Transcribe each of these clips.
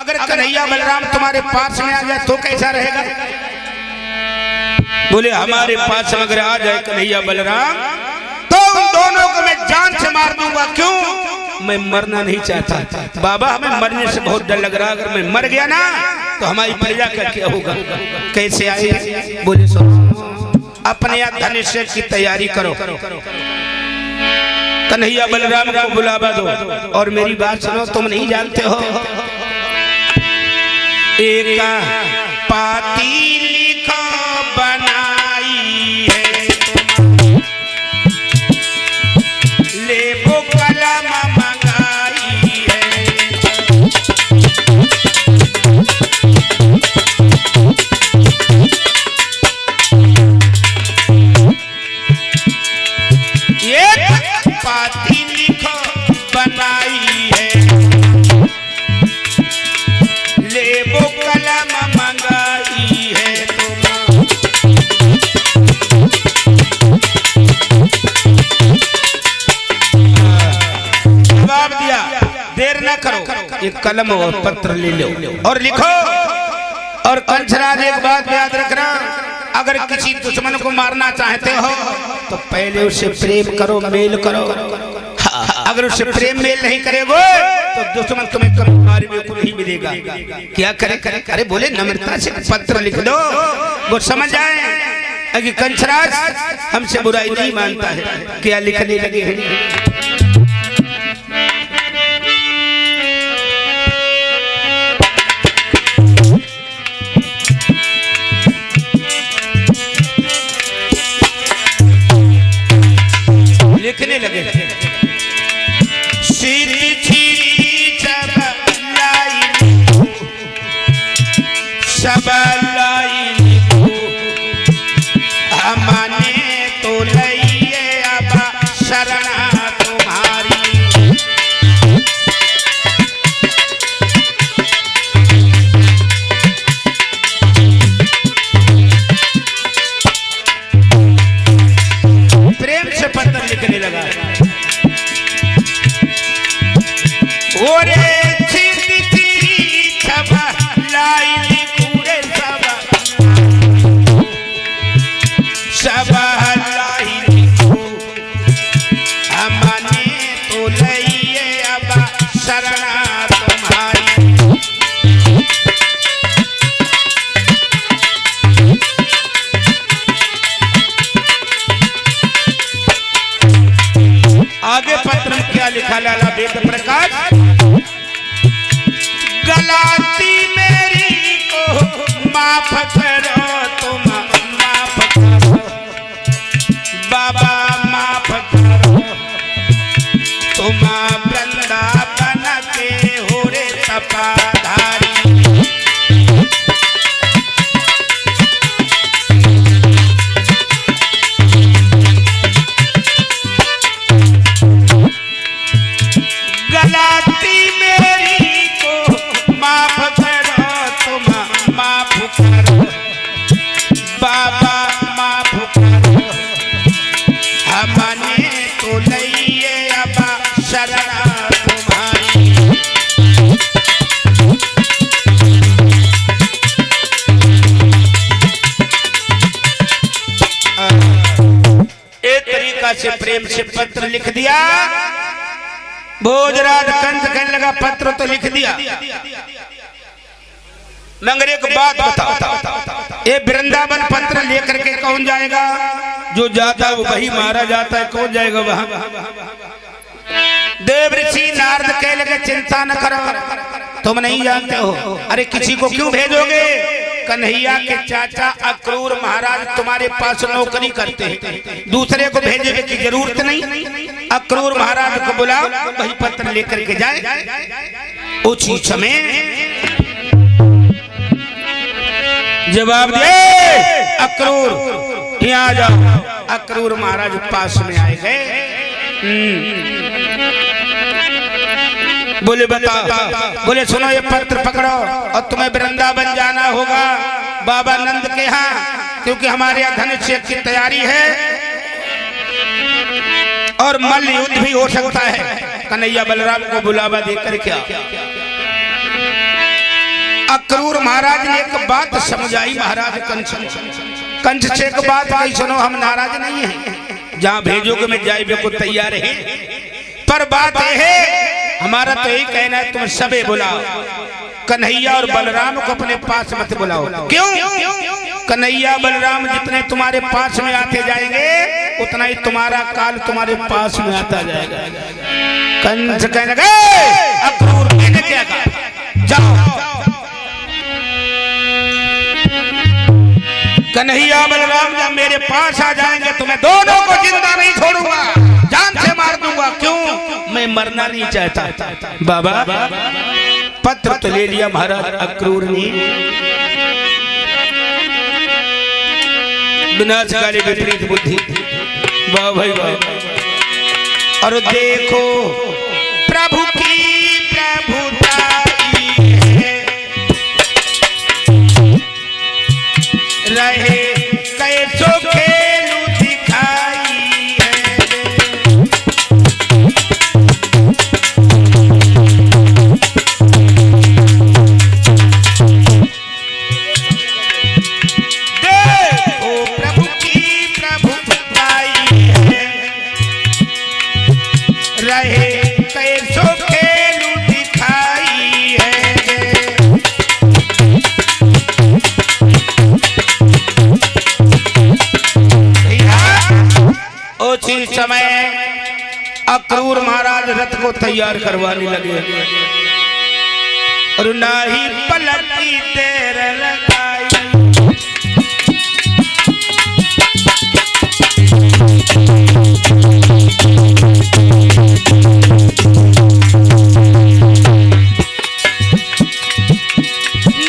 अगर कन्हैया बलराम तुम्हारे पास में आ जाए तो कैसा रहेगा? बोले हमारे पास में अगर आ जाए कन्हैया बलराम तो उन दोनों को मैं जान से मार दूंगा। क्यों? मैं मरना नहीं चाहता बाबा, हमें मरने से बहुत डर लग रहा। अगर मैं मर गया ना तो हमारी प्रजा का क्या होगा? कैसे आए? बोले सुनो, अपने या धनुष की तैयारी करो, कन्हैया बलराम को बुलावा दो। और मेरी बात सुनो, तुम नहीं जानते हो एक पाती लिखो बनाई है, लेबो कलम मंगाई है। एक पाती लिखो बनाई है, लेबो कलम मंगाई है। जवाब दिया, देर न करो, एक कलम और पत्र ले लो और लिखो। और कंचराज एक बात याद रखना, अगर किसी दुश्मन को मारना चाहते हो तो पहले उससे प्रेम करो, मेल करो। अगर उससे प्रेम मेल नहीं करेगो तो दुश्मन तुम्हें कभी मारे को नहीं मिलेगा। क्या करे? अरे बोले नम्रता से पत्र लिख दो, वो समझ आए कि कंचराज हमसे बुराई नहीं मानता है। क्या लिखने लगे हैं? लिखने लगे, सीधी छीरी सब लाई हमने तो लइए अब शरणा तुम्हारी। प्रेम से पत्र लिखने लगा, ओरे आगे पत्र में क्या लिखा लाला वेद प्रकाश, गलती मेरी को माफ करो, तुम माफ करो बाबा, माफ करो। तुम वृंदावन के हो रे सपाधारी। गलती मेरी को माफ करो, तुम माफ करो बाबा, माफ करो। हमने तो लइए अब शरणा तुम्हारी। एक तरीका से प्रेम से पत्र लिख दिया। भोजराज कंस कहने लगा, पत्र तो लिख दिया, मगर एक बात बताओ, ये वृंदावन पत्र लेकर के कौन जाएगा? जो जाता है वो वही मारा जाता है, कौन जाएगा वहां? देव ऋषि नारद कहने लगे, चिंता न करो, तुम नहीं जानते हो। अरे किसी को क्यों भेजोगे? कन्हैया के चाचा अक्रूर महाराज तुम्हारे पास नौकरी करते हैं, दूसरे को भेजने की जरूरत नहीं। अक्रूर महाराज को बुलाओ, वही पत्र लेकर के जाए। उसी समय जवाब दिए, अक्रूर यहाँ आ जाओ। अक्रूर महाराज पास में आए गए, बोले बता, बोले सुनो ये पत्र पकड़ो और तुम्हें वृंदावन जाना होगा बाबा नंद के यहाँ, क्योंकि हमारे यहाँ धनुष की तैयारी है और मल्ल युद्ध भी हो सकता है। कन्हैया बलराम को बुलावा देकर क्या अक्रूर महाराज ने एक बात समझाई महाराज कंस से एक बात कही, सुनो हम नाराज नहीं हैं, जहाँ भेजोगे मैं जाए को तैयार है, पर बात है हमारा तो यही कहना है तुम सबे बुलाओ, कन्हैया और बलराम को अपने पास मत बुलाओ। क्यों? कन्हैया बलराम जितने तुम्हारे पास में आते जाएंगे उतना ही तुम्हारा काल तुम्हारे पास में आता जाएगा। कंस कहने लगे अक्रूर मैंने क्या कहा, जाओ कन्हैया बलराम जब मेरे पास आ जाएंगे तो मैं दोनों को जिंदा नहीं छोड़ूंगा, जान से मार दूंगा। क्यों? मैं मरना नहीं चाहता। बाबा पत्र तो ले लिया महाराज अक्रूर ने, विनाशकारी विपरीत बुद्धि, वाह भाई वाह। और देखो प्रभु की प्रभुताई है, रहे कैसो खेलू दिखाई है। देखो प्रभु की प्रभुताई है, रहे कैसो खेलू दिखाई है। उसी समय अक्रूर महाराज रथ को तैयार करवाने लगे और ना ही पलक की देर लगाई।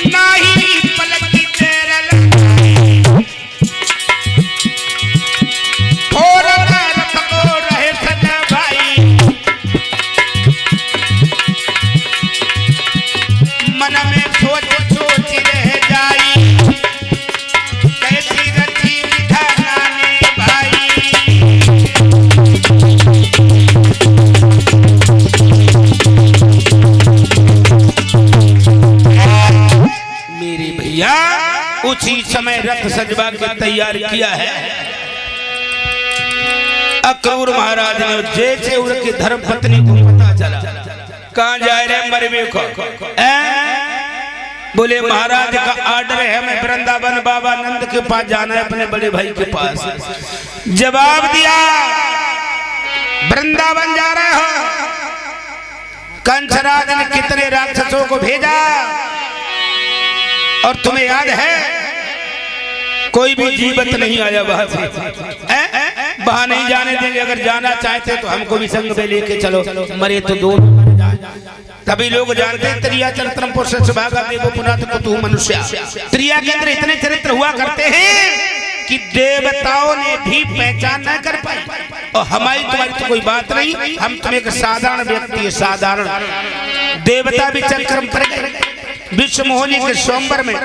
ना ही पलक की देर लगाई, मन में सोच सोच रह जाई, कैसी रची विधाने भाई। मेरे भैया उसी समय रथ सजवा के तैयार किया है अक्रूर महाराज ने। जैसे उनकी धर्म पत्नी को पता चला, कहाँ जा रहे मरवे को, बोले महाराज का ऑर्डर है, मैं वृंदावन बाबा नंद के पास जाना है, अपने बड़े भाई के पास। जवाब दिया वृंदावन जा रहे हो। कंसराज ने कितने राक्षसों को भेजा और तुम्हें याद है कोई भी जीवित नहीं आया वहां से, वहां नहीं जाने देंगे। अगर जाना चाहते तो हमको भी संग में लेके चलो, मरे तो दो। तभी लोग जानते हैं त्रिया चरित्रम पुरुष भागा देवो पुनात कुतु मनुष्य। त्रिया के अंदर इतने चरित्र हुआ करते हैं कि देवताओं ने भी पहचान न कर पाई, और हमारी तुम्हारी तो कोई बात नहीं, हम तुम एक साधारण व्यक्ति है, साधारण। देवता भी चक्र में पड़ गए विश्व मोहिनी के स्वयंवर में।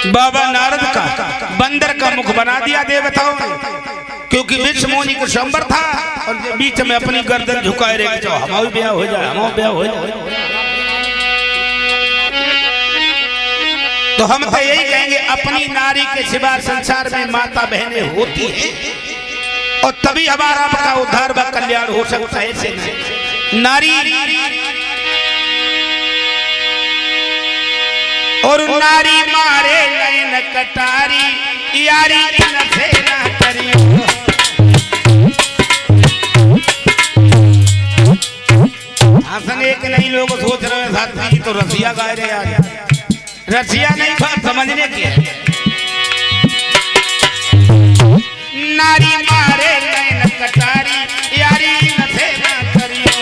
बाबा नारद का बंदर का मुख बना दिया देवताओं ने, क्योंकि विश्व मोहिनी का स्वयंवर था और बीच में अपनी गर्दन झुकाए रहे, जाओ हमारा ब्याह हो जाए, हमारा ब्याह हो जाए। तो हम तो यही कहेंगे अपनी नारी के सिवा संसार में माता बहनें होती हैं, और तभी हमारा आपका उद्धार व कल्याण हो सकता है। से नारी और नारी मारे नयन कटारी, यारी न फेरा करियो। हसन एक नहीं लोग सोच रहे हैं साथी जी तो रसिया गा रहे यार, रसिया नहीं बात समझने की है। नारी मारे नयन कटारी, यारी न फेरा करियो।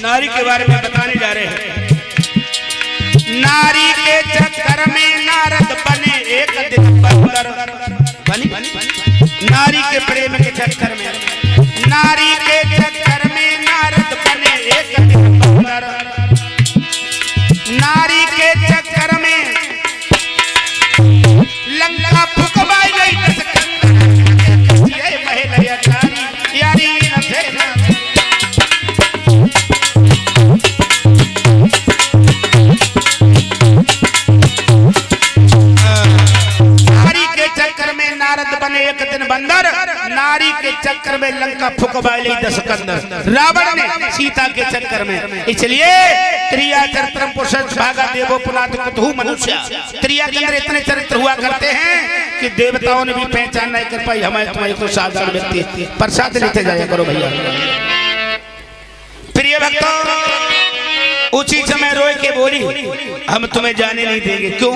नारी के बारे में बताने जा रहे हैं। नारी के चक्कर में नारद बने एक दिन बंदर, नारी के प्रेम के चक्कर में, नारी के चक्कर में नारद बने एक दिन बंदर। नारी के चक्कर में लंका फुकवाई गई, दिन बंदर नारी के चक्कर में लंका फुकबाली दशकंदर रावण ने सीता के चक्कर में। इसलिए त्रिया चरित्रम पुरुष भागा देवो पुनाद कुतहु मनुष्य। त्रिया के अंदर इतने चरित्र हुआ करते हैं कि देवताओं ने भी पहचान नहीं कर पाई हमारे तुम्हारी तो साधारण व्यक्ति। प्रसाद लेते जाया करो भैया। प्रिय भक्तों, उसी समय रोए के बोली हम तुम्हें जाने नहीं देंगे। क्यों?